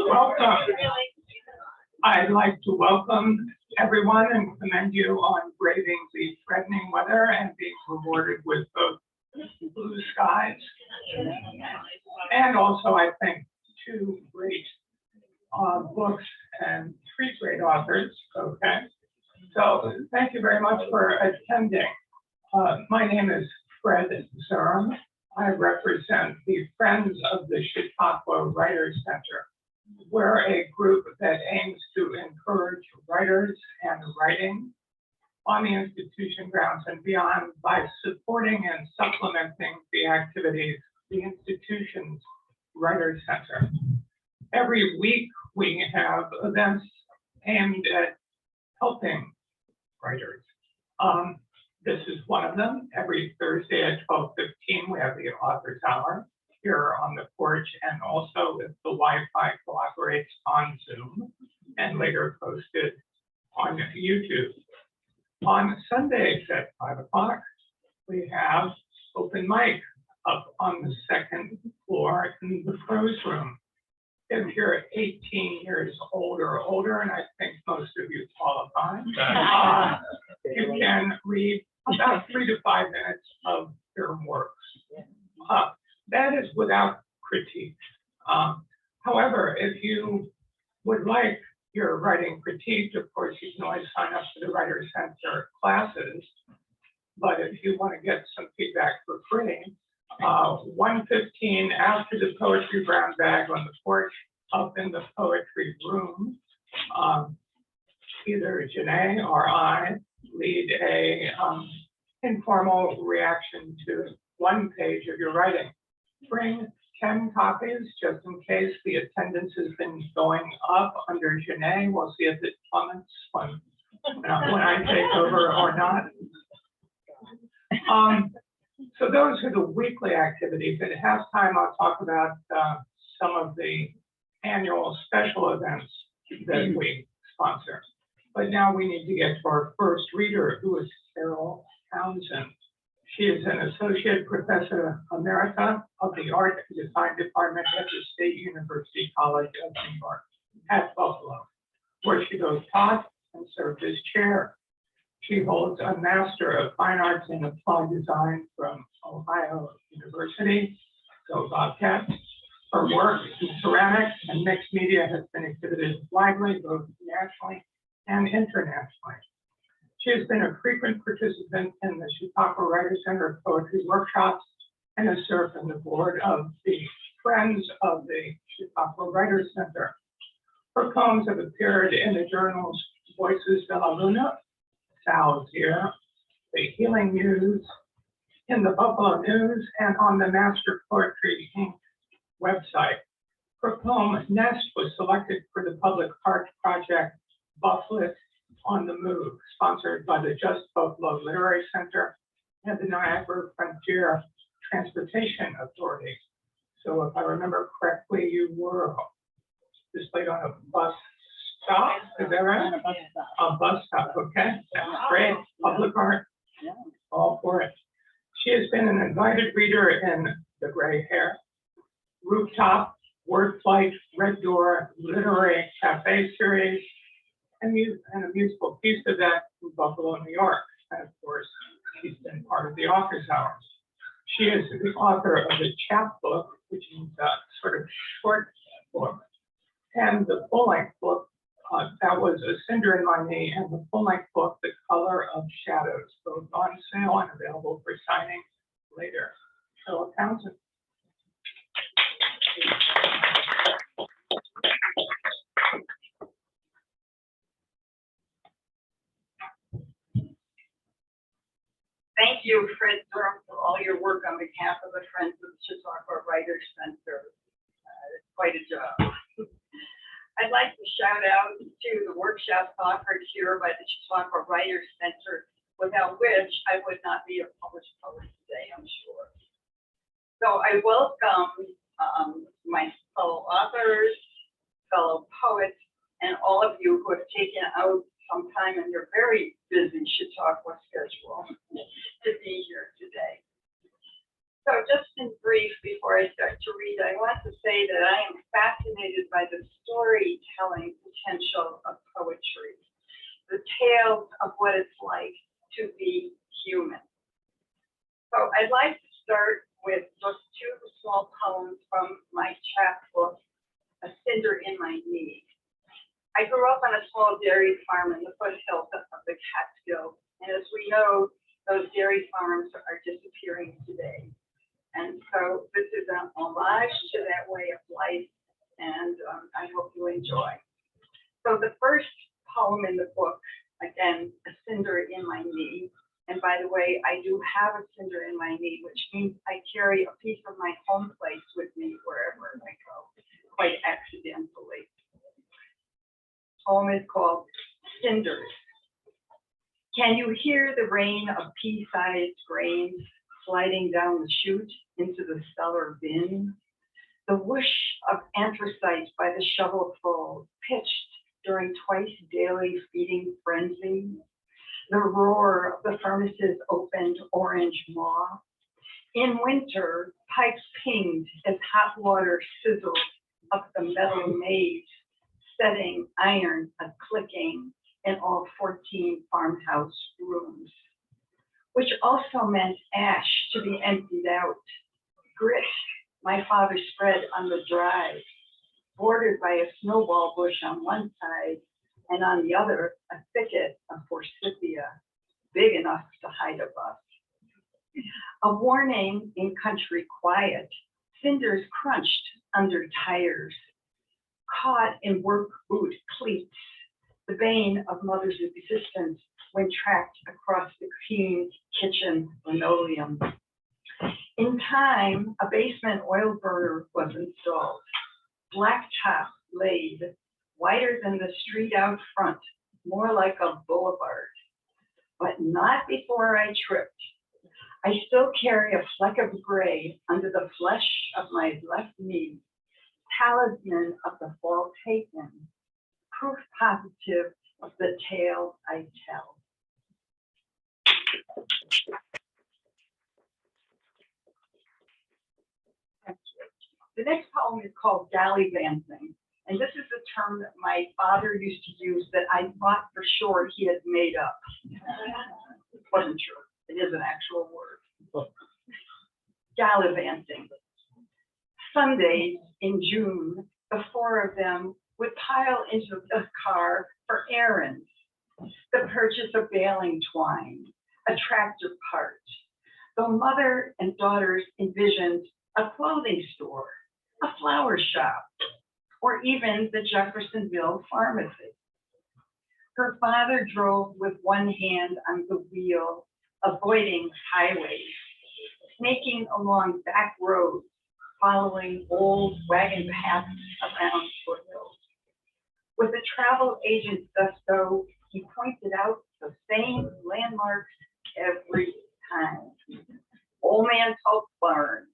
Welcome. I'd like to welcome everyone and commend you on braving the threatening weather and being rewarded with both blue skies. And also, I think, 2 great books and 3 great authors. Okay. So thank you very much for attending. My name is Fred Zurm. I represent the Friends of the Chautauqua Writers Center. We're a group that aims to encourage writers and writing on the institution grounds and beyond by supporting and supplementing the activities of the institution's Writers Center. Every week we have events aimed at helping writers. This is one of them. Every Thursday at 12:15, we have the Authors Hour here on the porch, and also if the Wi-Fi cooperates on Zoom, and later posted on YouTube. On Sundays at 5 o'clock, we have open mic up on the 2nd floor in the Prose Room. If you're 18 years old or older, and I think most of you qualify, you can read about 3 to 5 minutes of your works. That is without critique. However, if you would like your writing critiqued, of course, you can always sign up for the Writers Center classes. But if you want to get some feedback for free, 1:15 after the poetry brown bag on the porch, up in the poetry room, either Janae or I lead a informal reaction to 1 page of your writing. Bring 10 copies just in case the attendance has been going up under Janae. We'll see if it plummets when I take over or not. So those are the weekly activities. At halftime, I'll talk about some of the annual special events that we sponsor. But now we need to get to our first reader, who is Carol Townsend. She is an associate professor emerita of the Art and Design Department at the State University College of New York at Buffalo, where she both taught and served as chair. She holds a Master of Fine Arts in Applied Design from Ohio University, go Bobcats. Her work in ceramics and mixed media has been exhibited widely, both nationally and internationally. She has been a frequent participant in the Chautauqua Writers Center poetry workshops and has served on the board of the Friends of the Chautauqua Writers Center. Her poems have appeared in the journals Voices de la Luna, Sal's Here, The Healing Muse, in the Buffalo News, and on the Master Poetry Inc. website. Her poem Nest was selected for the Public Art Project Buffalo on the Move, sponsored by the Just Buffalo Literary Center and the Niagara Frontier Transportation Authority. So if I remember correctly, you were displayed on a bus stop, is that right? A bus stop, okay. That's great. Public art, all for it. She has been an invited reader in The Gray Hair, Rooftop, Word Flight, Red Door, Literary Cafe Series, and a musical piece of that in Buffalo, New York. And of course, she's been part of the Authors Hour. She is the author of the chapbook, which is a sort of short book, and the full-length book, that was A Cinder in My Knee, and the full-length book, The Color of Shadows, both on sale and available for signing later. Carol Townsend. Thank you, Fred Zurm, for all your work on behalf of the Friends of the Chautauqua Writers Center. It's quite a job. I'd like to shout out to the workshops offered here by the Chautauqua Writers Center, without which I would not be a published poet today, I'm sure. So I welcome my fellow authors, fellow poets, and all of you who have taken out some time in your very busy Chautauqua schedule to be here today. So just in brief, before I start to read read, I want to say that I am fascinated by the storytelling potential of poetry, the tales of what it's like to be human. So I'd like to start with just two small poems from my chapbook, A Cinder in My Knee. I grew up on a small dairy farm in the foothills of the Catskills, and as we know, those dairy farms are disappearing today. And so this is an homage to that way of life, and I hope you enjoy. So the first poem in the book, again, A Cinder in My Knee. And by the way, I do have a cinder in my knee, which means I carry a piece of my home place with me wherever I go, quite accidentally. Poem is called Cinders. Can you hear the rain of pea-sized grains sliding down the chute into the cellar bin? The whoosh of anthracite by the shovelful pitched during twice daily feeding frenzy? The roar of the furnace's opened orange maw? In winter, pipes pinged as hot water sizzled up the metal maze, setting iron a-clicking in all 14 farmhouse rooms, which also meant ash to be emptied out, grit my father spread on the drive, bordered by a snowball bush on one side, and on the other, a thicket of forsythia, big enough to hide a bus. A warning in country quiet, cinders crunched under tires, caught in work boot cleats, the bane of mother's existence when tracked across the clean kitchen linoleum. In time, a basement oil burner was installed, blacktop laid, wider than the street out front, more like a boulevard, but not before I tripped. I still carry a fleck of gray under the flesh of my left knee, talisman of the fall taken, proof positive of the tale I tell. The next poem is called Gallivanting, and this is a term that my father used to use that I thought for sure he had made up. It wasn't true. It is an actual word. Gallivanting. Sundays in June, the four of them would pile into the car for errands, the purchase of baling twine, a tractor part, though mother and daughters envisioned a clothing store, a flower shop, or even the Jeffersonville pharmacy. Her father drove with one hand on the wheel, avoiding highways, snaking along back roads, following old wagon paths around foothills. With a travel agent's gusto, he pointed out the same landmarks every time. Old Man Tulp's barn,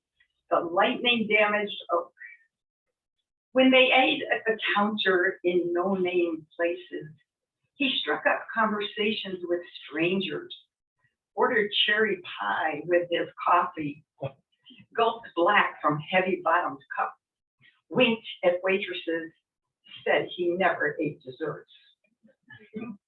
the lightning damaged oak. When they ate at the counter in no-name places, he struck up conversations with strangers, ordered cherry pie with his coffee, gulped black from heavy-bottomed cup, winked at waitresses, said he never ate desserts.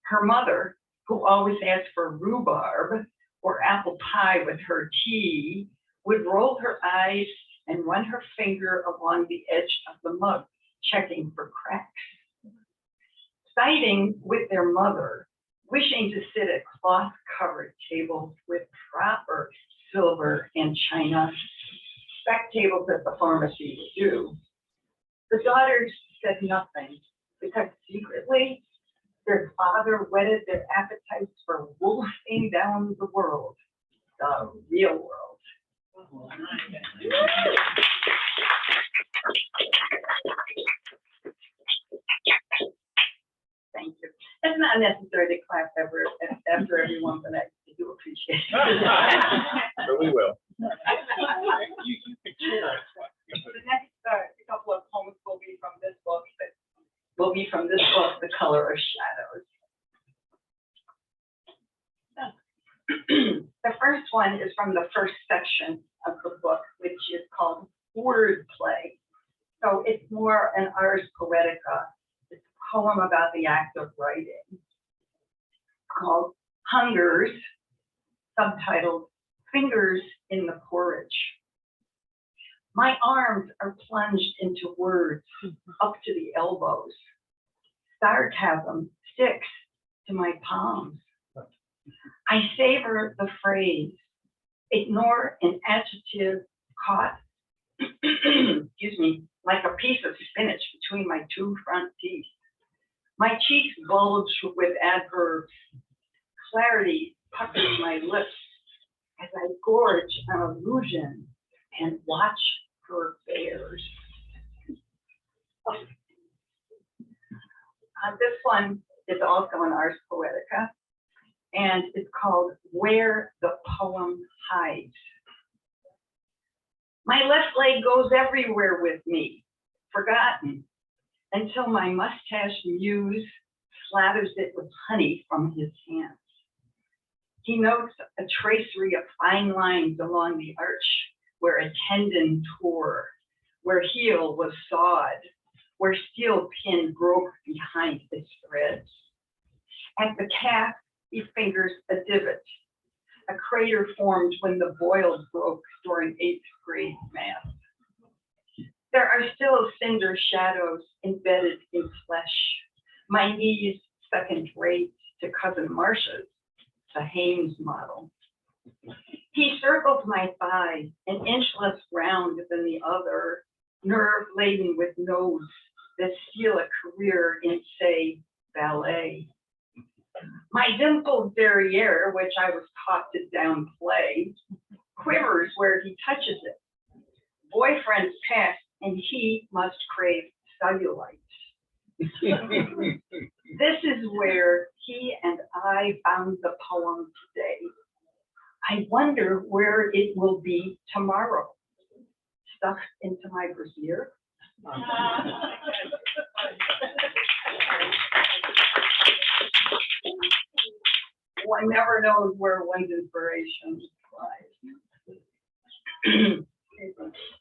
Her mother, who always asked for rhubarb or apple pie with her tea, would roll her eyes and run her finger along the edge of the mug, checking for cracks. Siding with their mother, wishing to sit at cloth-covered tables with proper silver and china, back tables at the pharmacy would do. The daughters said nothing because secretly their father whetted their appetites for wolfing down the world, the real world. Thank you. It's not necessary to clap after everyone, but I do appreciate it. But we will. The next couple of poems will be from this book, The Color of Shadows. The first one is from the first section of the book, which is called word play. So it's more an ars poetica. It's a poem about the act of writing called Hungers, subtitled Fingers in the Porridge. My arms are plunged into words up to the elbows. Sarcasm sticks to my palms. I savor the phrase, ignore an adjective caught, excuse me, like a piece of spinach between my two front teeth. My cheeks bulge with adverbs. Clarity puckers my lips as I gorge on illusion and watch for bears. This one is also an Ars Poetica, and it's called Where the Poem Hides. My left leg goes everywhere with me, forgotten, until my mustache muse slathers it with honey from his hands. He notes a tracery of fine lines along the arch where a tendon tore, where heel was sawed, where steel pin broke behind its threads. At the calf, he fingers a divot, a crater formed when the boils broke during 8th grade math. There are still cinder shadows embedded in flesh, my knees second rate to cousin Marcia's, the Hames model. He circles my thigh, an inch less round than the other, nerve laden with nodes that seal a career in, say, ballet. My dimpled derriere, which I was taught to downplay, quivers where he touches it. Boyfriends pass, and he must crave cellulite. This is where he and I found the poem today. I wonder where it will be tomorrow. Stuffed into my brassiere. One never knows where one's inspiration lies.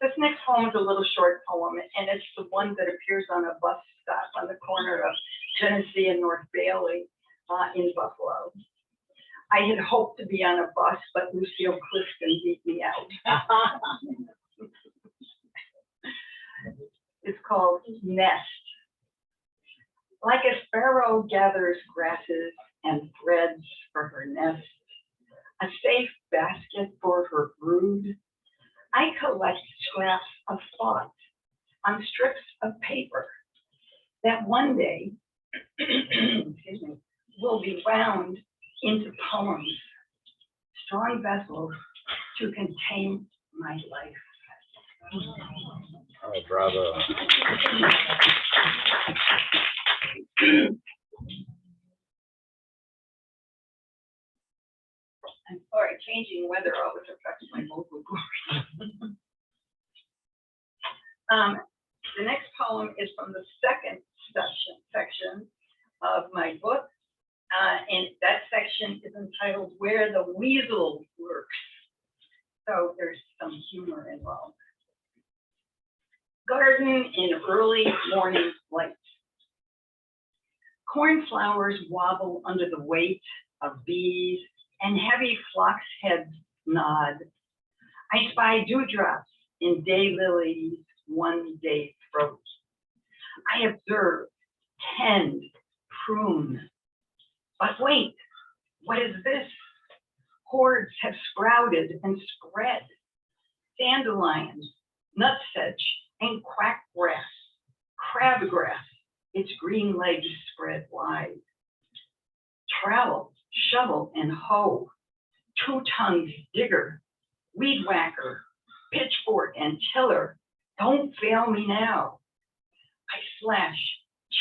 This next poem is a little short poem, and it's the one that appears on a bus stop on the corner of Genesee and North Bailey in Buffalo. I had hoped to be on a bus, but Lucille Clifton beat me out. It's called Nest. Like a sparrow gathers grasses and threads for her nest, a safe basket for her brood, I collect scraps of thought on strips of paper that one day excuse me, will be wound into poems, strong vessels to contain my life. Oh, bravo. I'm sorry, changing weather always affects my vocal cords. The next poem is from the second section of my book, and that section is entitled Where the Weasel Works. So there's some humor involved. Garden in early morning light. Cornflowers wobble under the weight of bees, and heavy phlox heads nod. I spy dewdrops in daylilies' one-day throat. I observe, tend, prune. But wait, what is this? Hordes have sprouted and spread. Dandelions, nutsedge, and quackgrass, crabgrass, its green legs spread wide. Trowel, shovel, and hoe, two-tongued digger, weed whacker, pitchfork, and tiller, don't fail me now. I slash,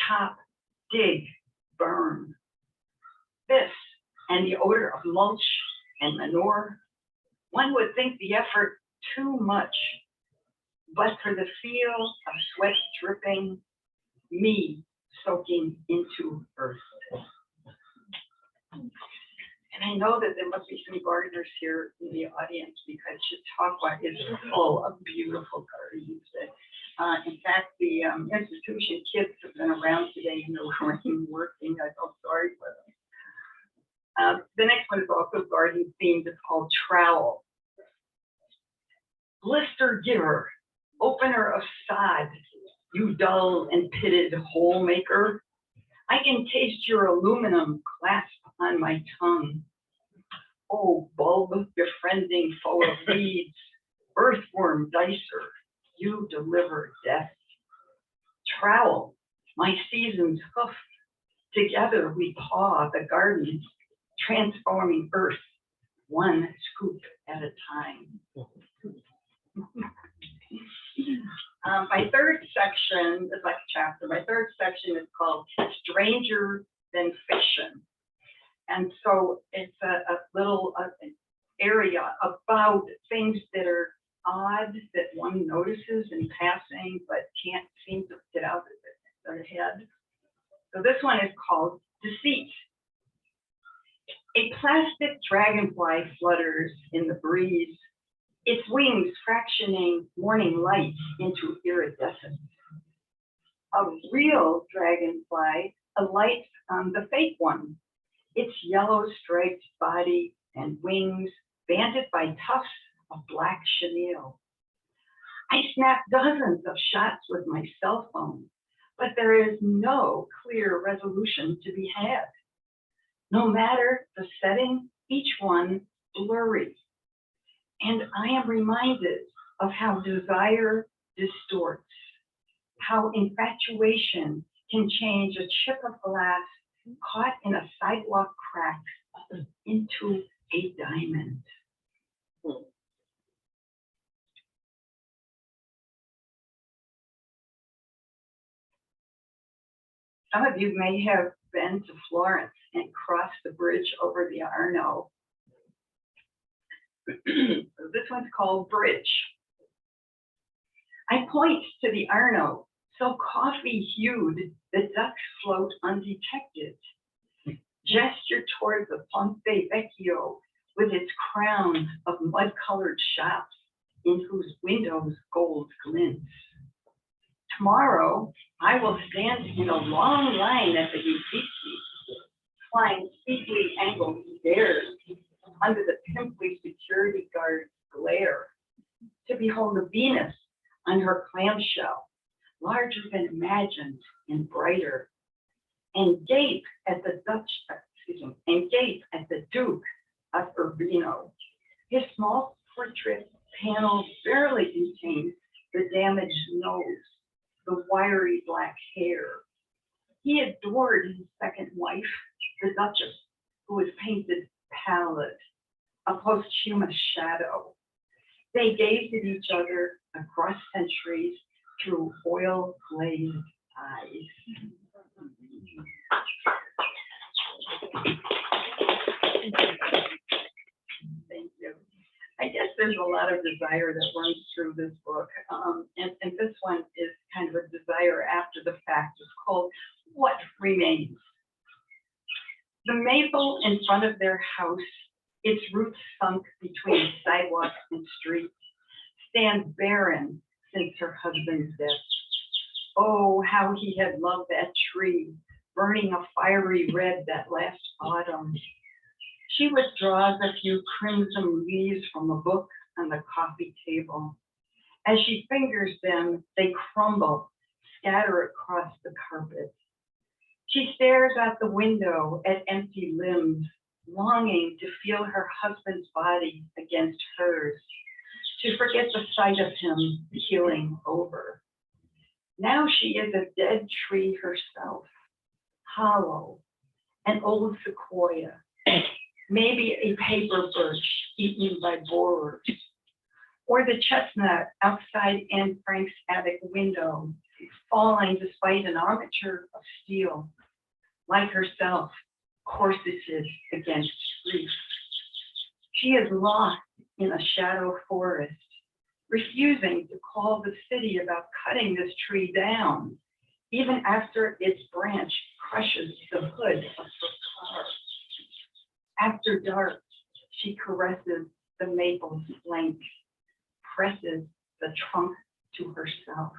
chop, dig, burn. This and the odor of mulch and manure, one would think the effort too much, but for the feel of sweat dripping, me soaking into earth. And I know that there must be some gardeners here in the audience because Chautauqua is full of beautiful gardens. In fact, the institution kids have been around today in the rain working. I felt sorry for them. The next one is also garden themed. It's called Trowel. Blister giver, opener of sod, you dull and pitted hole maker. I can taste your aluminum clasp on my tongue. Oh, bulb befriending foe of weeds, earthworm dicer, you deliver death. Trowel, my season's hoof, together we paw the garden, transforming earth one scoop at a time. My third section, the second chapter, my third section is called Stranger Than Fiction. And so it's a little area about things that are odd that one notices in passing, but can't seem to get out of their head. So this one is called Deceit. A plastic dragonfly flutters in the breeze, its wings fractioning morning light into iridescence. A real dragonfly alights on the fake one, its yellow striped body and wings banded by tufts of black chenille. I snap dozens of shots with my cell phone, but there is no clear resolution to be had. No matter the setting, each one blurry. And I am reminded of how desire distorts, how infatuation can change a chip of glass caught in a sidewalk crack into a diamond. Some of you may have been to Florence and crossed the bridge over the Arno. This one's called Bridge. I point to the Arno, so coffee-hued the ducks float undetected. Gesture toward the Ponte Vecchio with its crown of mud-colored shops in whose windows gold glints. Tomorrow, I will stand in a long line at the Uffizi, climb steeply angled stairs under the pimply security guard's glare to behold the Venus on her clamshell, larger than imagined and brighter, and gape at the Duke of Urbino. His small portrait panel barely contains the damaged nose, the wiry black hair. He adored his second wife, the Duchess, who was painted pallid, a posthumous shadow. They gazed at each other across centuries through oil-glazed eyes. Thank you. I guess there's a lot of desire that runs through this book. And this one is kind of a desire after the fact. It's called What Remains. The maple in front of their house, its roots sunk between sidewalk and street, stands barren since her husband's death. Oh, how he had loved that tree, burning a fiery red that last autumn. She withdraws a few crimson leaves from a book on the coffee table. As she fingers them, they crumble, scatter across the carpet. She stares out the window at empty limbs, longing to feel her husband's body against hers, to forget the sight of him keeling over. Now she is a dead tree herself, hollow, an old sequoia, maybe a paper birch eaten by borers, or the chestnut outside Anne Frank's attic window, falling despite an armature of steel, like herself, corseted against grief. She is lost in a shadow forest, refusing to call the city about cutting this tree down, even after its branch crushes the hood of her car. After dark, she caresses the maple's flank, presses the trunk to herself,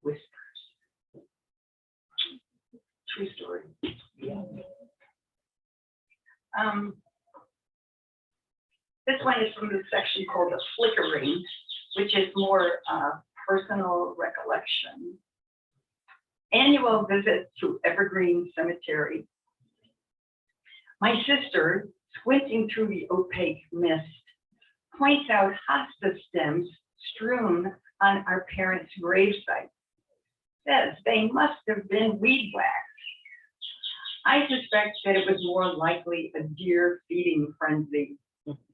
whispers. True story. Yeah. This one is from the section called The Flickering, which is more personal recollection. Annual visit to Evergreen Cemetery. My sister, squinting through the opaque mist, points out hospice stems strewn on our parents' gravesite. Says they must have been weed whacked. I suspect that it was more likely a deer feeding frenzy,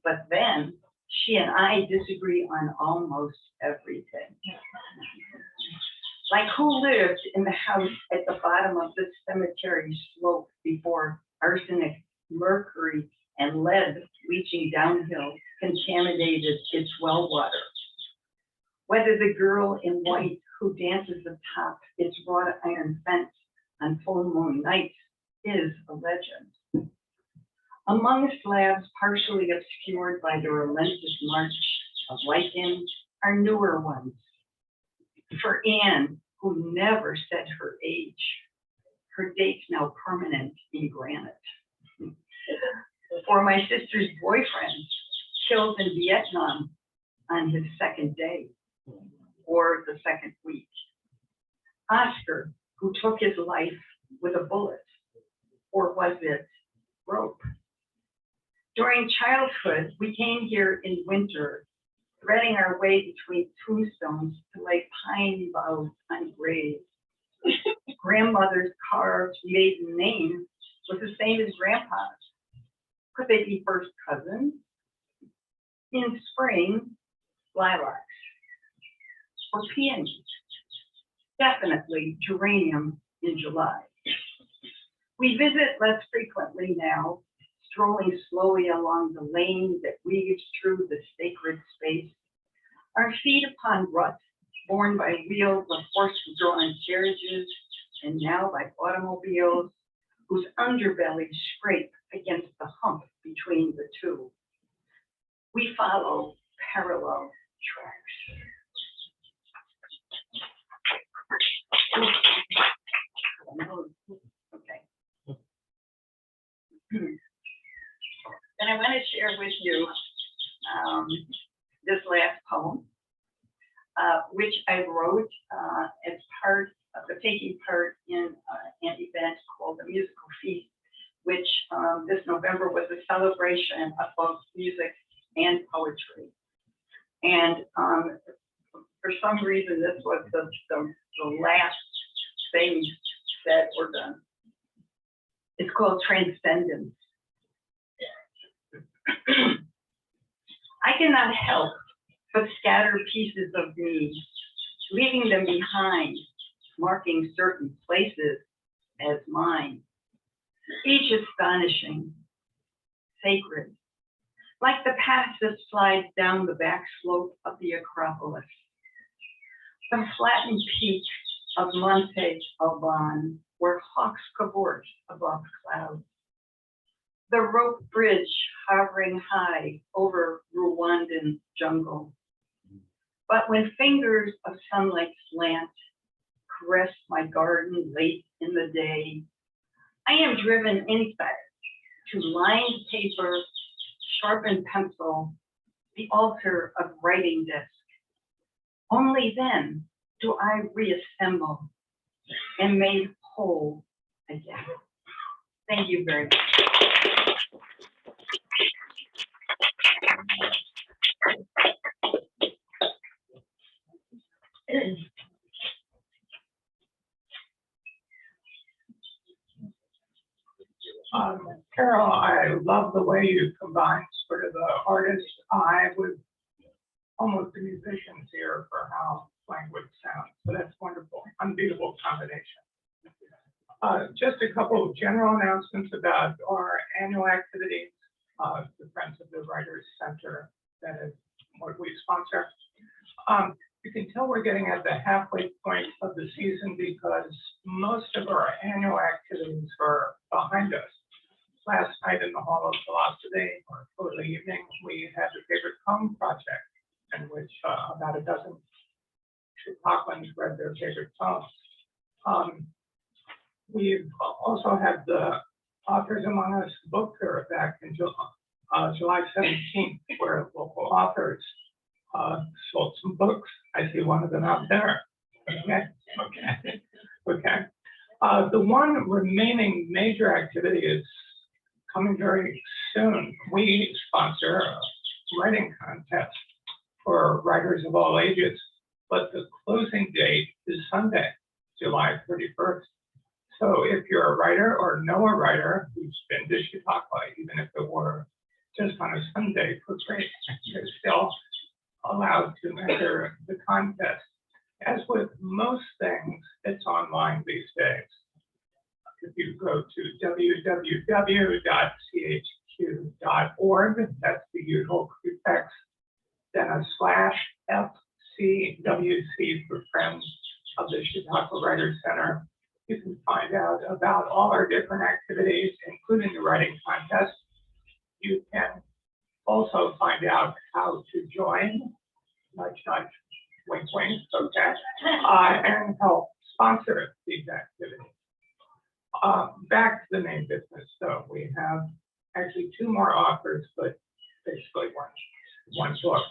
but then she and I disagree on almost everything. Like who lived in the house at the bottom of the cemetery slope before arsenic, mercury, and lead leaching downhill contaminated its well water? Whether the girl in white who dances atop its wrought iron fence on full moon nights is a legend. Among slabs partially obscured by the relentless march of lichen are newer ones. For Anne, who never said her age, her date's now permanent in granite. For my sister's boyfriend, killed in Vietnam on his second day or the second week. Oscar, who took his life with a bullet, or was it rope? During childhood, we came here in winter, threading our way between tombstones to lay pine boughs on graves. Grandmother's carved maiden name was the same as Grandpa's. Could they be first cousins? In spring, lilacs or peonies. Definitely geranium in July. We visit less frequently now, strolling slowly along the lane that weaves through the sacred space. Our feet upon rut, borne by wheels of horse-drawn carriages, and now by automobiles, whose underbellies scrape against the hump between the two. We follow parallel tracks. Okay. Then I want to share with you this last poem, which I wrote as part of taking part in an event called the Musical Feast, which this November was a celebration of both music and poetry. And for some reason, this was the last thing that were done. It's called Transcendence. I cannot help but scatter pieces of me, leaving them behind, marking certain places as mine, each astonishing, sacred, like the path that slides down the back slope of the Acropolis, the flattened peak of Monte Alban, where hawks cavort above clouds, the rope bridge hovering high over Rwandan jungle. But when fingers of sunlight slant, caress my garden late in the day, I am driven inside to lined paper, sharpened pencil, the altar of writing desk. Only then do I reassemble and made whole again. Thank you very much. Carol, I love the way you combine sort of the artist's eye with almost the musician's ear for how language sounds. So that's wonderful, unbeatable combination. Just a couple of general announcements about our annual activities. The Friends of the Writers Center, that is what we sponsor. You can tell we're getting at the halfway point of the season because most of our annual activities are behind us. last night in the Hall of Philosophy, or early evening, we had the favorite poem project, in which about a dozen Chicagoans read their favorite poems. We've also had the Authors Among Us book tour back in July 17th, where local authors sold some books. I see one of them out there. Okay. The one remaining major activity is coming very soon. We sponsor a writing contest for writers of all ages, but the closing date is Sunday, July 31st. So if you're a writer or know a writer who's been to Chautauqua, even if it were just on a Sunday for free, you're still allowed to enter the contest. As with most things, it's online these days. If you go to www.chq.org, that's the usual prefix, then a /FCWC for Friends of the Chautauqua Writers Center. You can find out about all our different activities, including the writing contest. You can also find out how to join, nudge, nudge, wink, wink, okay, and help sponsor these activities. Back to the main business. So we have actually two more offers, but basically one book.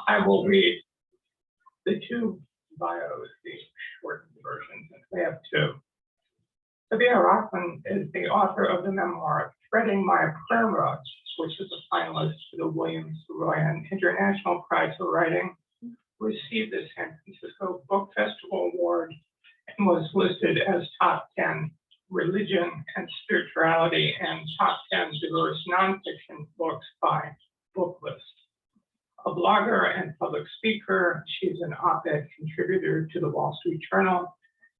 I will read the two bios, the shortened versions. We have two. Sabeeha is the author of the memoir Threading My Prayer Rug, which is a finalist for the William Saroyan International Prize for Writing, received the San Francisco Book Festival Award, and was listed as top 10 religion and spirituality and top 10 diverse nonfiction books by Booklist. A blogger and public speaker, she's an op-ed contributor to the Wall Street Journal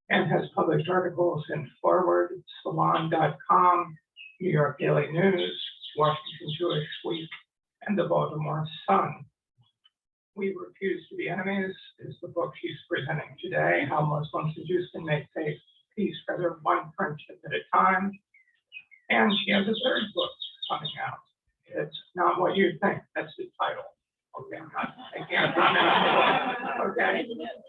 and has published articles in Forward, Salon.com, New York Daily News, Washington Jewish Week, and the Baltimore Sun. We Refuse to Be Enemies is the book she's presenting today, How Muslims and Jews Can Make Peace Rather One Friendship at a Time. And she has a third book coming out. It's Not What You Think, that's the title. Okay, I can't comment on the book. Okay,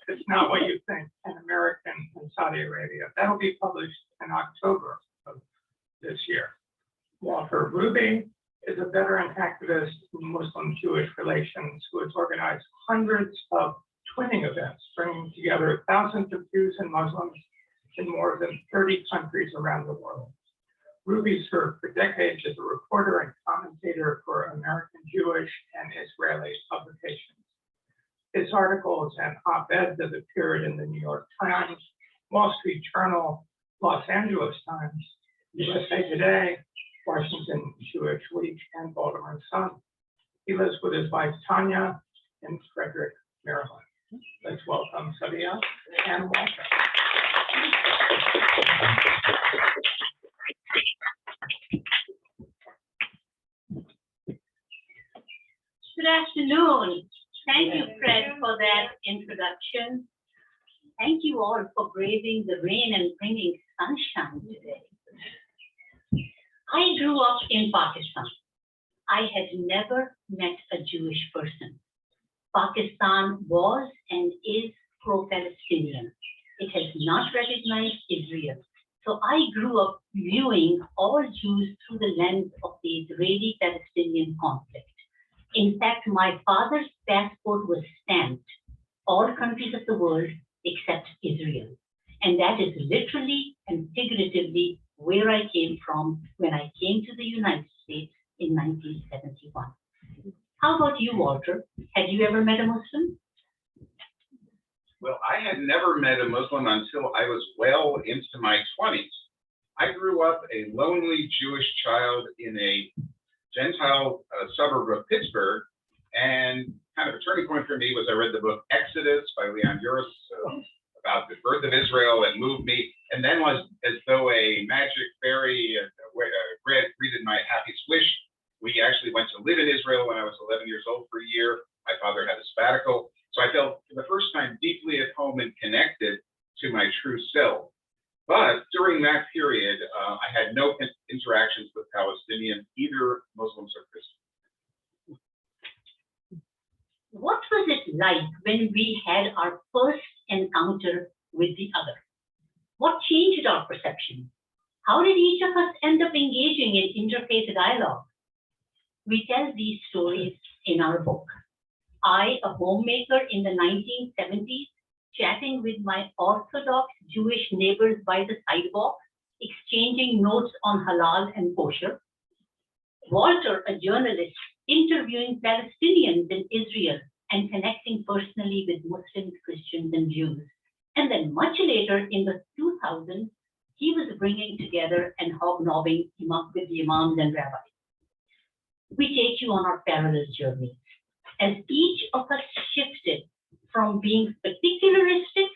It's Not What You Think, An American in Saudi Arabia. That'll be published in October of this year. Walter Ruby is a veteran activist in Muslim-Jewish relations who has organized hundreds of twinning events, bringing together thousands of Jews and Muslims in more than 30 countries around the world. Ruby served for decades as a reporter and commentator for American Jewish and Israeli publications. His articles and op-eds have appeared in the New York Times, Wall Street Journal, Los Angeles Times, USA Today, Washington Jewish Week, and Baltimore Sun. He lives with his wife Tanya in Frederick, Maryland. Let's welcome Sabeeha and Walter. Good afternoon. Thank you, Fred, for that introduction. Thank you all for braving the rain and bringing sunshine today. I grew up in Pakistan. I had never met a Jewish person. Pakistan was and is pro-Palestinian. It has not recognized Israel. So I grew up viewing all Jews through the lens of the Israeli-Palestinian conflict. In fact, my father's passport was stamped, all countries of the world except Israel. And that is literally and figuratively where I came from when I came to the United States in 1971. How about you, Walter? Had you ever met a Muslim? Well, I had never met a Muslim until I was well into my 20s. I grew up a lonely Jewish child in a Gentile suburb of Pittsburgh, and kind of a turning point for me was I read the book Exodus by Leon Uris about the birth of Israel. It moved me, and then was as though a magic fairy greeted my happiest wish. We actually went to live in Israel when I was 11 years old for a year. My father had a sabbatical. So I felt for the first time deeply at home and connected to my true self. But during that period, I had no interactions with Palestinians, either Muslims or Christians. What was it like when we had our first encounter with the other? What changed our perception? How did each of us end up engaging in interfaith dialogue? We tell these stories in our book. I, a homemaker in the 1970s, chatting with my Orthodox Jewish neighbors by the sidewalk, exchanging notes on halal and kosher. Walter, a journalist, interviewing Palestinians in Israel and connecting personally with Muslims, Christians, and Jews. And then much later in the 2000s, he was bringing together and hobnobbing with the imams and rabbis. We take you on our parallel journeys as each of us shifted from being particularistic,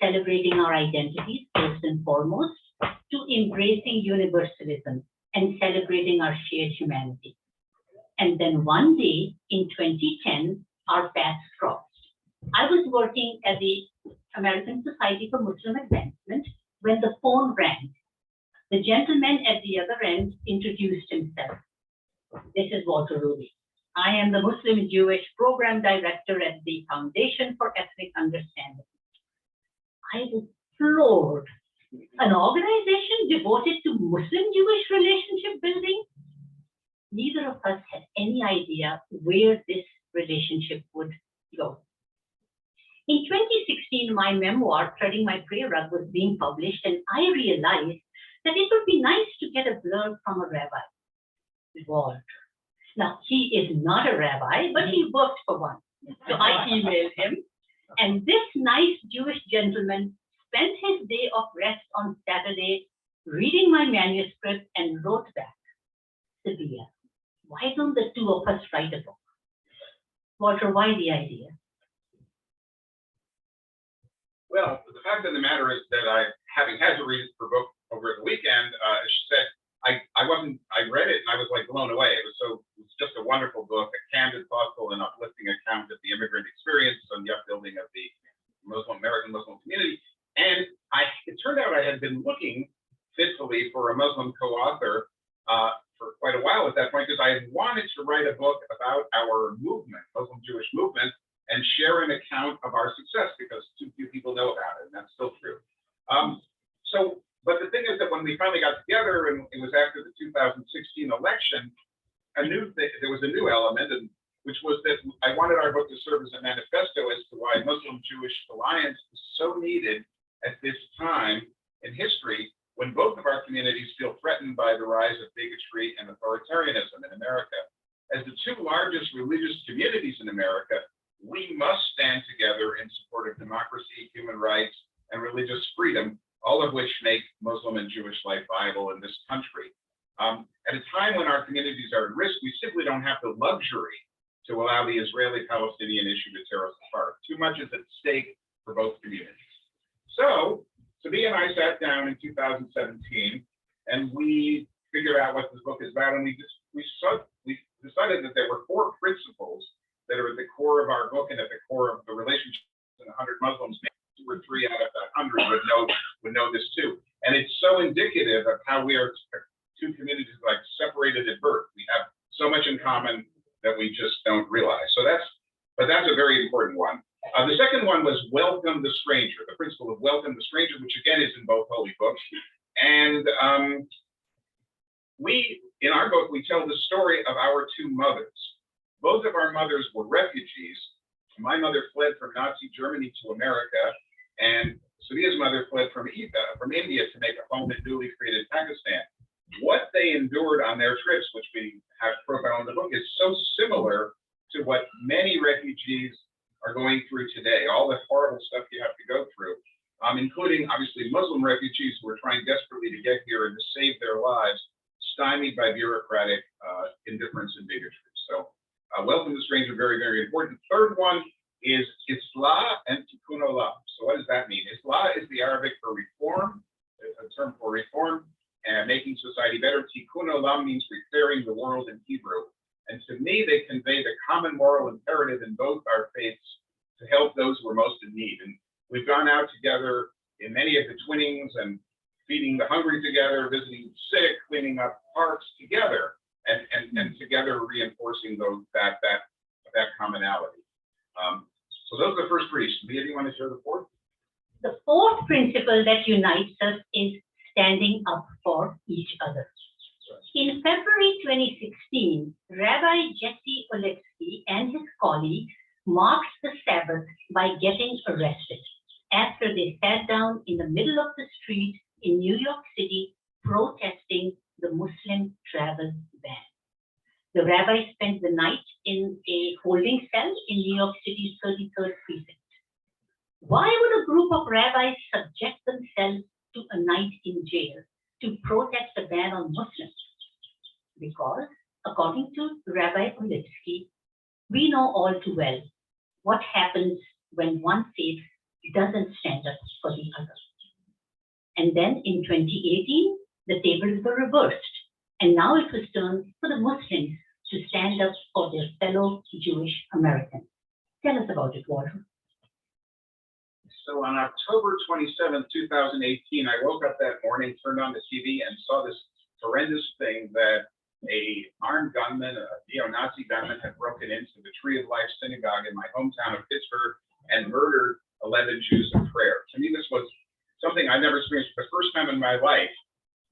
celebrating our identities first and foremost, to embracing universalism and celebrating our shared humanity. And then one day in 2010, our paths crossed. I was working at the American Society for Muslim Advancement when the phone rang. The gentleman at the other end introduced himself. This is Walter Ruby. I am the Muslim Jewish Program Director at the Foundation for Ethnic Understanding. I was floored. An organization devoted to Muslim-Jewish relationship building? Neither of us had any idea where this relationship would go. In 2016, my memoir, Treading My Prayer Rug, was being published, and I realized that it would be nice to get a blurb from a rabbi, Walter. Now, he is not a rabbi, but he worked for one. So I emailed him, and this nice Jewish gentleman spent his day of rest on Saturday reading my manuscript and wrote back, Sabeeha, why don't the two of us write a book? Walter, why the idea? Well, the fact of the matter is that having had to read the book over the weekend, as she said, I read it and I was like blown away. It was just a wonderful book, a candid, thoughtful, and uplifting account of the immigrant experience and the upbuilding of the American Muslim community. And it turned out I had been looking fitfully for a Muslim co-author for quite a while at that point, because I had wanted to write a book about our movement, Muslim Jewish movement, and share an account of our success, because too few people know about it, and that's still true. But the thing is that when we finally got together, and it was after the 2016 election, there was a new element, which was that I wanted our book to serve as a manifesto as to why Muslim-Jewish alliance is so needed at this time in history, when both of our communities feel threatened by the rise of bigotry and authoritarianism in America. As the two largest religious communities in America, we must stand together in support of democracy, human rights, and religious freedom, all of which make Muslim and Jewish life viable in this country. At a time when our communities are at risk, we simply don't have the luxury to allow the Israeli-Palestinian issue to tear us apart. Too much is at stake for both communities. So, Sabeeha and I sat down in 2017, and we figured out what this book is about, and we decided that there were 4 principles that are at the core of our book and at the core of the relationship. And 100 Muslims, maybe 2 or 3 out of that 100 would know this too. And it's so indicative of how we are two communities like separated at birth. We have so much in common that we just don't realize. But that's a very important one. The second one was welcome the stranger, the principle of welcome the stranger, which again is in both holy books. And in our book, we tell the story of our 2 mothers. Both of our mothers were refugees. My mother fled from Nazi Germany to America, and Sabeeha's mother fled from India to make a home in newly created Pakistan. What they endured on their trips, which we have profiled in the book, is so similar to what many refugees are going through today, all the horrible stuff you have to go through, including obviously Muslim refugees who are trying desperately to get here and to save their lives, stymied by bureaucratic indifference and bigotry. So welcome the stranger, very, very important. Third one is Islah and Tikkun Olam. So what does that mean? Islah is the Arabic for reform, a term for reform and making society better. Tikkun Olam means repairing the world in Hebrew. And to me, they convey the common moral imperative in both our faiths to help those who are most in need. And we've gone out together in many of the twinnings and feeding the hungry together, visiting the sick, cleaning up parks together, and together reinforcing that commonality. So those are the first three. Sabeeha, do you want to share the fourth? The fourth principle that unites us is standing up for each other. In February 2016, Rabbi Jesse Olipsky and his colleagues marked the Sabbath by getting arrested after they sat down in the middle of the street in New York City protesting the Muslim travel ban. The rabbi spent the night in a holding cell in New York City's 33rd precinct. Why would a group of rabbis subject themselves to a night in jail to protest a ban on Muslims? Because, according to Rabbi Olipsky, we know all too well what happens when one faith doesn't stand up for the other. And then in 2018, the tables were reversed, and now it was turned for the Muslims to stand up for their fellow Jewish Americans. Tell us about it, Walter. So on October 27, 2018, I woke up that morning, turned on the TV, and saw this horrendous thing that a armed gunman, a neo-Nazi gunman, had broken into the Tree of Life synagogue in my hometown of Pittsburgh and murdered 11 Jews in prayer. To me, this was something I never experienced for the first time in my life,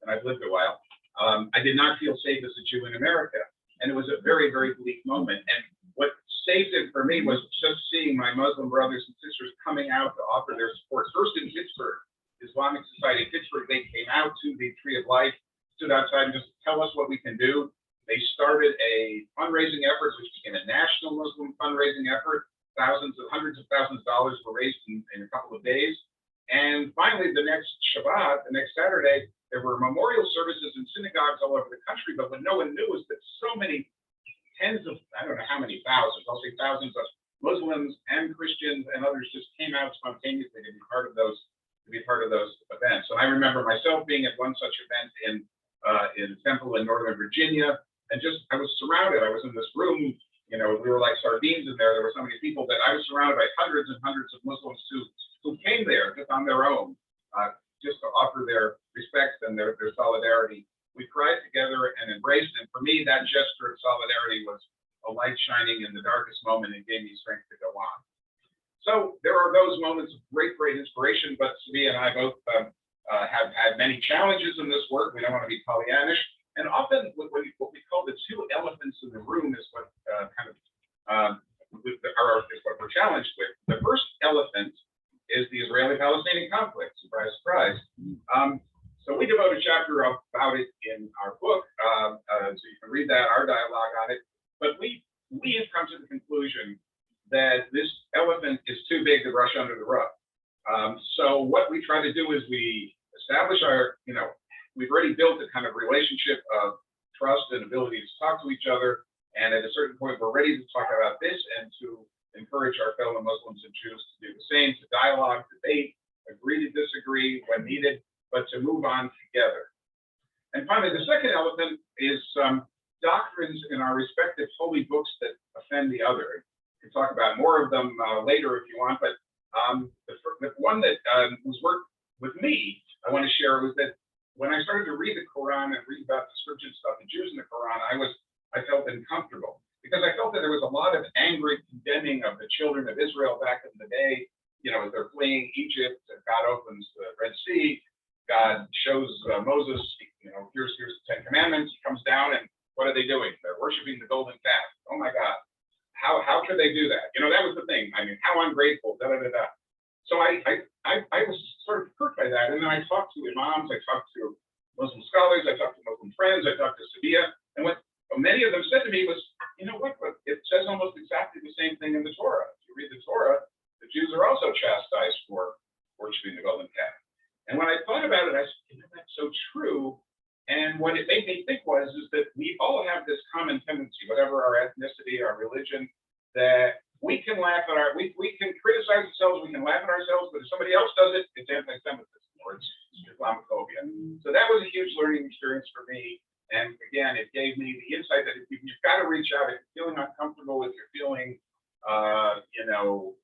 and I've lived a while. I did not feel safe as a Jew in America, and it was a very, very bleak moment. And what saved it for me was just seeing my Muslim brothers and sisters coming out to offer their support. First in Pittsburgh, Islamic Society of Pittsburgh, they came out to the Tree of Life, stood outside and just tell us what we can do. They started a fundraising effort, which became a national Muslim fundraising effort. Hundreds of thousands of dollars were raised in a couple of days. And finally, the next Shabbat, the next Saturday, there were memorial services in synagogues all over the country. But what no one knew is that so many tens of, I don't know how many thousands, I'll say thousands of Muslims and Christians and others just came out spontaneously to be part of those events. And I remember myself being at one such event in Temple in Northern Virginia, and just I was surrounded. I was in this room, we were like sardines in there. There were so many people that I was surrounded by hundreds and hundreds of Muslims who came there just on their own, just to offer their respects and their solidarity. We cried together and embraced, and for me, that gesture of solidarity was a light shining in the darkest moment and gave me strength to go on. So there are those moments of great, great inspiration, but Sabeeha and I both have had many challenges in this work. We don't want to be Pollyannish, and often what we call the two elephants in the room is what is what we're challenged with. The first elephant is the Israeli-Palestinian conflict. Surprise, surprise. So we devote a chapter about it in our book, so you can read that, our dialogue on it. But we have come to the conclusion that this elephant is too big to brush under the rug. So what we try to do is we establish we've already built a kind of relationship of trust and ability to talk to each other. And at a certain point, we're ready to talk about this and to encourage our fellow Muslims and Jews to do the same, to dialogue, debate, agree to disagree when needed, but to move on together. And finally, the second elephant is doctrines in our respective holy books that offend the other. We can talk about more of them later if you want, but the one that was worked with me, I want to share, was that when I started to read the Quran and read about the scripture stuff, the Jews in the Quran, I felt uncomfortable because I felt that there was a lot of angry condemning of the children of Israel back in the day. As they're fleeing Egypt, God opens the Red Sea, God shows Moses, here's the Ten Commandments. He comes down, and what are they doing? They're worshiping the golden calf. Oh my God, how could they do that? That was the thing. I mean, how ungrateful. Da da da da. So I was sort of hurt by that, and then I talked to imams, I talked to Muslim scholars, I talked to Muslim friends, I talked to Sabeeha, and what many of them said to me was, it says almost exactly the same thing in the Torah. If you read the Torah, the Jews are also chastised for worshiping the golden calf. And when I thought about it, I said, that's so true. And what it made me think is that we all have this common tendency, whatever our ethnicity, our religion, that we can laugh at we can criticize ourselves, we can laugh at ourselves, but if somebody else does it, it's anti-Semitism or it's Islamophobia. So that was a huge learning experience for me. And again, it gave me the insight that you've got to reach out if you're feeling uncomfortable, if you're feeling,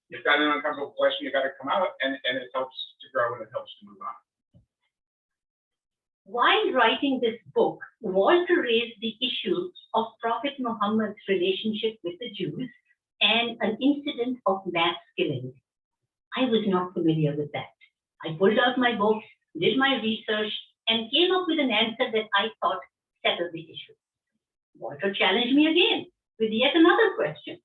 you've got an uncomfortable question, you've got to come out, and it helps to grow and it helps to move on. While writing this book, Walter raised the issue of Prophet Muhammad's relationship with the Jews and an incident of mass killing. I was not familiar with that. I pulled out my books, did my research, and came up with an answer that I thought settled the issue. Walter challenged me again with yet another question.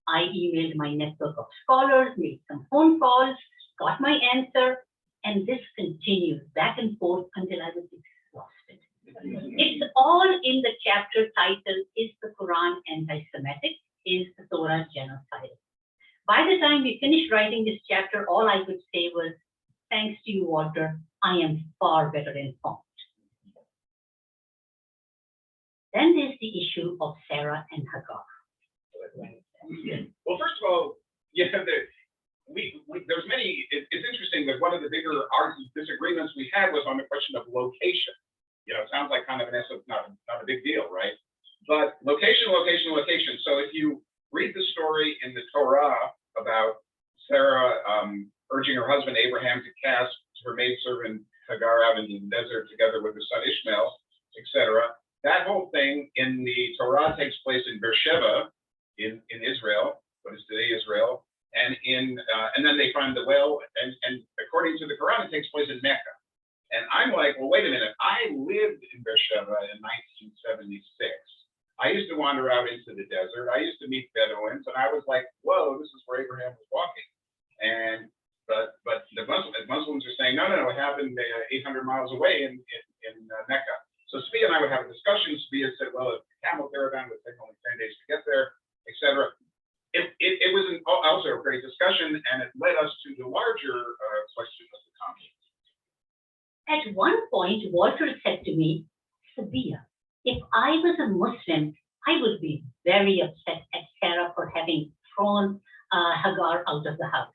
I emailed my network of scholars, made some phone calls, got my answer, and this continued back and forth until I was exhausted. It's all in the chapter titled, Is the Quran Anti-Semitic? Is the Torah Genocidal? By the time we finished writing this chapter, all I could say was, thanks to you, Walter, I am far better informed. Then there's the issue of Sarah and Hagar. Well, first of all, yeah, there's many, it's interesting that one of the bigger disagreements we had was on the question of location. You know, it sounds like kind of an essence, not a big deal, right? But location, location, location. So if you read the story in the Torah about Sarah urging her husband Abraham to cast her maidservant Hagar out into the desert together with her son Ishmael, etc. That whole thing in the Torah takes place in Beersheba, in Israel, what is today Israel, and then they find the well, and according to the Quran, it takes place in Mecca. And I'm like, well, wait a minute. I lived in Beersheba in 1976. I used to wander out into the desert. I used to meet Bedouins, and I was like, whoa, this is where Abraham was walking. And but the Muslims are saying, no, it happened 800 miles away in Mecca. So Sabeeha and I would have a discussion. Sabeeha said, well, if the camel caravan would take only 10 days to get there, etc. It was also a great discussion, and it led us to the larger question of the conflict. At one point, Walter said to me, Sabeeha, if I was a Muslim, I would be very upset at Sarah for having thrown Hagar out of the house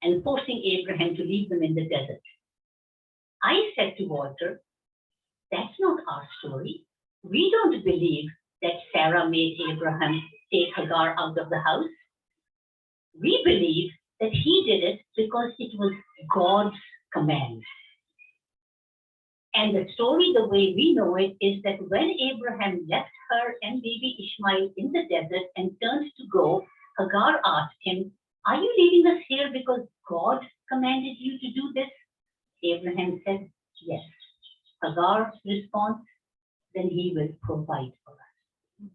and forcing Abraham to leave them in the desert. I said to Walter, that's not our story. We don't believe that Sarah made Abraham take Hagar out of the house. We believe that he did it because it was God's command. And the story, the way we know it, is that when Abraham left her and baby Ishmael in the desert and turned to go, Hagar asked him, are you leaving us here because God commanded you to do this? Abraham said, yes. Hagar's response, then he will provide for us.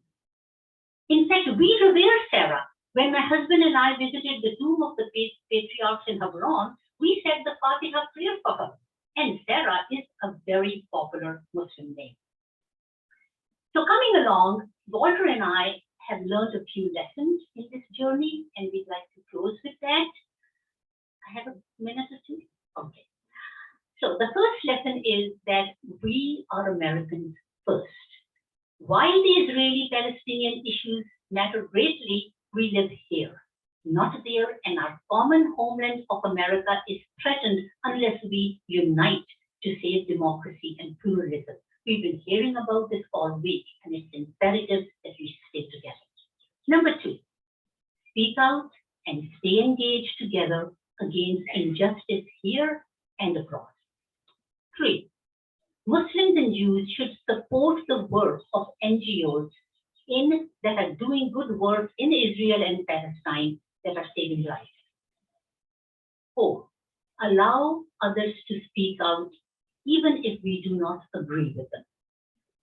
In fact, we revere Sarah. When my husband and I visited the tomb of the patriarchs in Hebron, we said the Fatiha prayer for her. And Sarah is a very popular Muslim name. So coming along, Walter and I have learned a few lessons in this journey, and we'd like to close with that. I have a minute or two? Okay. So the first lesson is that we are Americans first. While the Israeli-Palestinian issues matter greatly, we live here, not there, and our common homeland of America is threatened unless we unite to save democracy and pluralism. We've been hearing about this all week, and it's imperative that we stay together. Number two, speak out and stay engaged together against injustice here and abroad. 3, Muslims and Jews should support the work of NGOs that are doing good work in Israel and Palestine that are saving lives. 4, allow others to speak out even if we do not agree with them.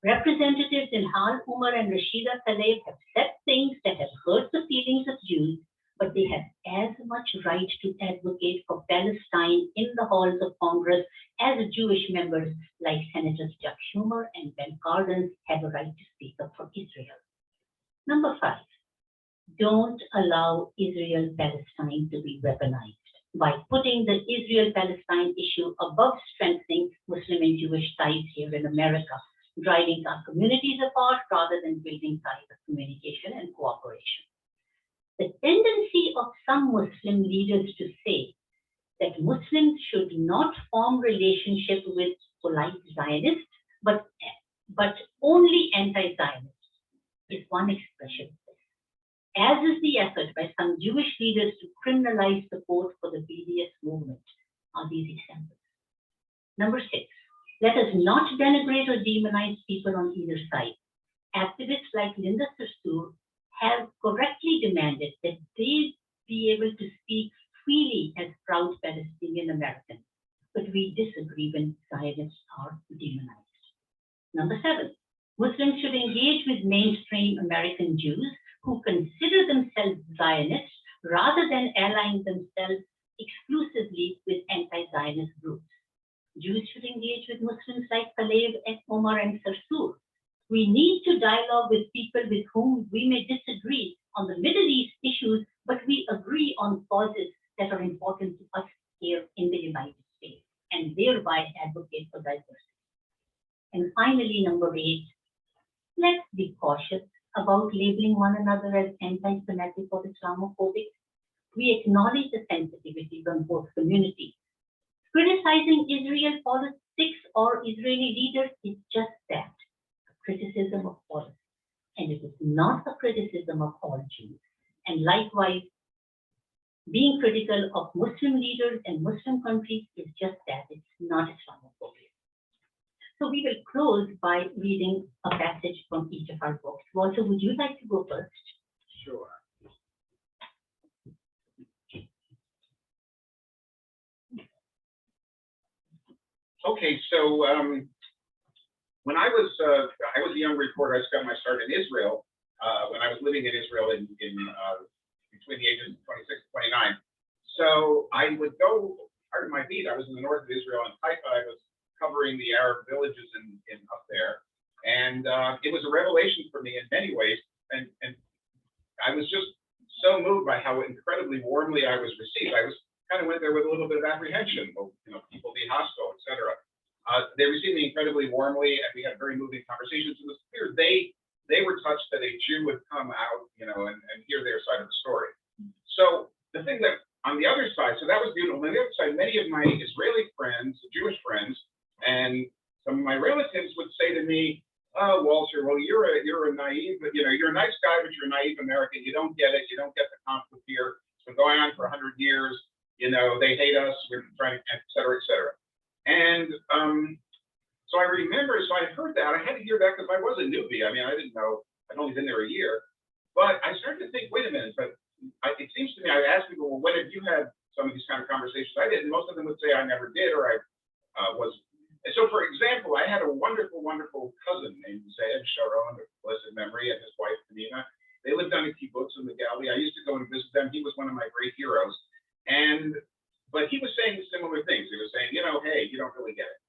Representatives in Hal Umar and Rashida Tlaib have said things that have hurt the feelings of Jews, but they have as much right to advocate for Palestine in the halls of Congress as Jewish members like Senators Chuck Schumer and Ben Cardin have a right to speak up for Israel. Number 5, don't allow Israel-Palestine to be weaponized by putting the Israel-Palestine issue above strengthening Muslim and Jewish ties here in America, driving our communities apart rather than building ties of communication and cooperation. The tendency of some Muslim leaders to say that Muslims should not form relationships with polite Zionists, but only anti-Zionists is one expression of this, as is the effort by some Jewish leaders to criminalize support for the BDS movement. Are these examples? Number 6, Let us not denigrate or demonize people on either side. Activists like Linda Sarsour have correctly demanded that they be able to speak freely as proud Palestinian Americans, but we disagree when Zionists are demonized. Number 7, Muslims should engage with mainstream American Jews who consider themselves Zionists rather than allying themselves exclusively with anti-Zionist groups. Jews should engage with Muslims like Kalev and Omar and Sarsour. We need to dialogue with people with whom we may disagree on the Middle East issues, but we agree on causes that are important to us here in the United States, and thereby advocate for diversity. And finally, number 8, let's be cautious about labeling one another as anti-Semitic or Islamophobic. We acknowledge the sensitivities on both communities. Criticizing Israel politics or Israeli leaders is just that, a criticism of politics. And it is not a criticism of all Jews. And likewise, being critical of Muslim leaders and Muslim countries is just that, it's not Islamophobia. So we will close by reading a passage from each of our books. Walter, would you like to go first? Sure. Okay, so when I was a young reporter, I just got my start in Israel when I was living in Israel in between the ages of 26 and 29. So I would go, part of my beat, I was in the north of Israel in Haifa. I was covering the Arab villages in up there. And it was a revelation for me in many ways. And I was just so moved by how incredibly warmly I was received. I was kind of went there with a little bit of apprehension, people being hostile, etc. They received me incredibly warmly, and we had very moving conversations. It was clear they were touched that a Jew would come out, and hear their side of the story. So the thing that on the other side, so that was beautiful. On the other side, many of my Israeli friends, Jewish friends, and some of my relatives would say to me, "Oh, Walter, well, you're a naive, you're a nice guy, but you're a naive American. You don't get it. You don't get the conflict here. It's been going on for 100 years. They hate us. We're trying to, et cetera, et cetera." And so I remember, so I heard that. I had to hear that because I was a newbie. I mean, I didn't know. I'd only been there a year. But I started to think, wait a minute. But it seems to me, I asked people, well, when have you had some of these kind of conversations? I didn't. Most of them would say I never did, or I was. And so, for example, I had a wonderful, wonderful cousin named Zev Sharon, of blessed memory, and his wife, Penina. They lived on a kibbutz in the Galilee. I used to go and visit them. He was one of my great heroes. But he was saying similar things. He was saying, hey, you don't really get it.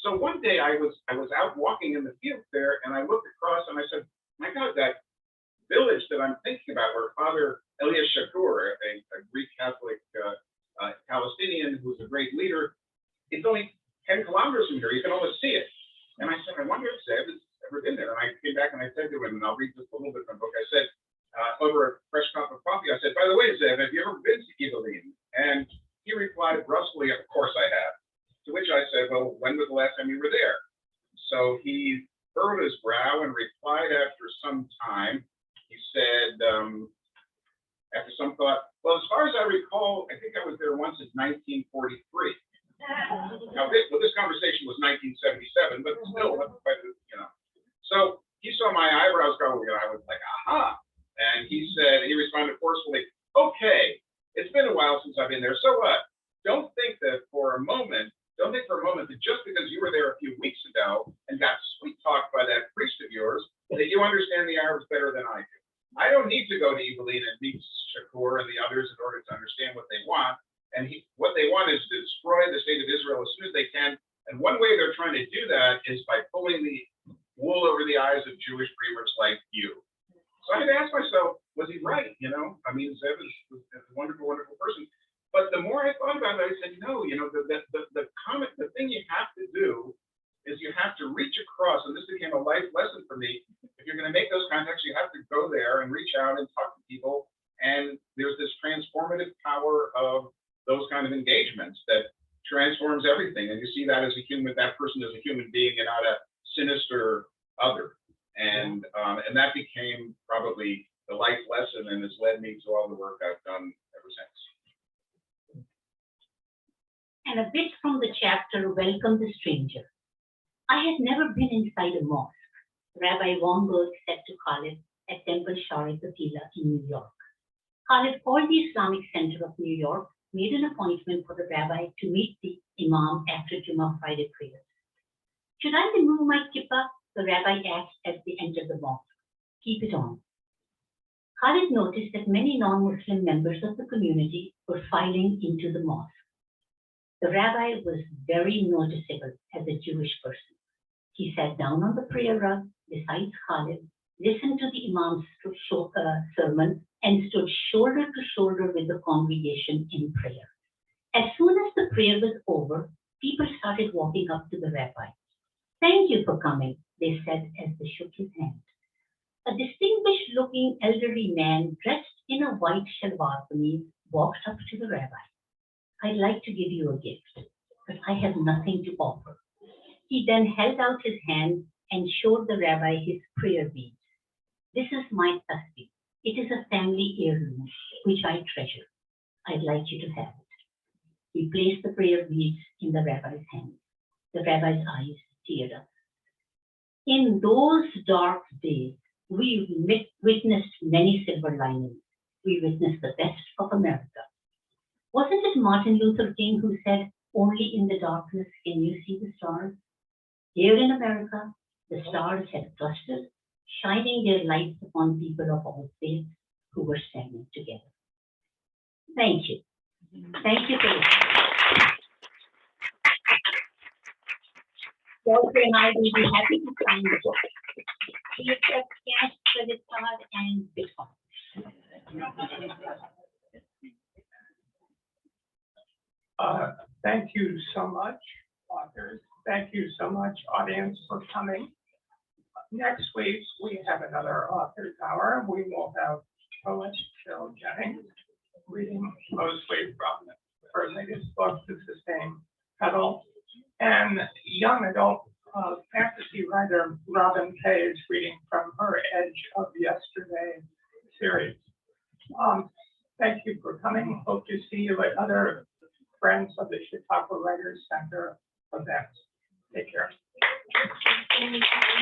So one day I was out walking in the field there, and I looked across and I said, my God, that village that I'm thinking about, where Father Elias Shakur, a Greek Catholic Palestinian who's a great leader, it's only 10 kilometers from here. You can almost see it. And I said, I wonder if Zev has ever been there. And I came back and I said to him, and I'll read just a little bit from the book. I said, over a fresh cup of coffee, I said, by the way, Zev, have you ever been to Evelyn? And he replied brusquely, of course I have. To which I said, well, when was the last time you were there? So he furrowed his brow and replied after some time. He said, after some thought, well, as far as I recall, I think I was there once in 1943. Now, this conversation was 1977, but still, So he saw my eyebrows go, I was like, aha. And he responded forcefully, okay, it's been a while since I've been there, so what? Don't think for a moment that just because you were there a few weeks ago and got sweet talked by that priest of yours, that you understand the Arabs better than I do. I don't need to go to Evelyn and meet Shakur and the others in order to understand what they want. And what they want is to destroy the state of Israel as soon as they can. And one way they're trying to do that is by pulling the wool over the eyes of Jewish dreamers like you. So I had to ask myself, was he right? I mean, Zev is a wonderful, wonderful person. But the more I thought about it, I said, no, the thing you have to do is you have to reach across. And this became a life lesson for me. If you're going to make those contacts, you have to go there and reach out and talk to people. And there's this transformative power of those kind of engagements that transforms everything. And you see that as a human, that person is a human being and not a sinister other. And that became probably the life lesson and has led me to all the work I've done ever since. And a bit from the chapter, Welcome the Stranger. I had never been inside a mosque, Rabbi Weinberg said to Khalid at Temple Shari Patila in New York. Khalid called the Islamic Center of New York, made an appointment for the rabbi to meet the imam after Jummah Friday prayers. Should I remove my kippah? The rabbi asked as they entered the mosque. Keep it on. Khalid noticed that many non-Muslim members of the community were filing into the mosque. The rabbi was very noticeable as a Jewish person. He sat down on the prayer rug beside Khalid, listened to the imam's sermon, and stood shoulder to shoulder with the congregation in prayer. As soon as the prayer was over, people started walking up to the rabbi. Thank you for coming, they said as they shook his hand. A distinguished-looking elderly man dressed in a white shalwar kameez walked up to the rabbi. I'd like to give you a gift, but I have nothing to offer. He then held out his hand and showed the rabbi his prayer beads. This is my tasbih. It is a family heirloom, which I treasure. I'd like you to have it. He placed the prayer beads in the rabbi's hand. The rabbi's eyes teared up. In those dark days, we witnessed many silver linings. We witnessed the best of America. Wasn't it Martin Luther King who said, only in the darkness can you see the stars? Here in America, the stars had clustered, shining their lights upon people of all faiths who were standing together. Thank you. Thank you for listening. Walter and I will be happy to sign the book. We accept cash, credit card, and Bitcoin. Thank you so much, authors. Thank you so much, audience, for coming. Next week, we have another author's hour. We will have poet Cheryl Jennings reading mostly from her latest book, The Sustained Pedal, and young adult fantasy writer Robin Page reading from her Edge of Yesterday series. Thank you for coming. Hope to see you at other Friends of the Chautauqua Writers Center events. Take care.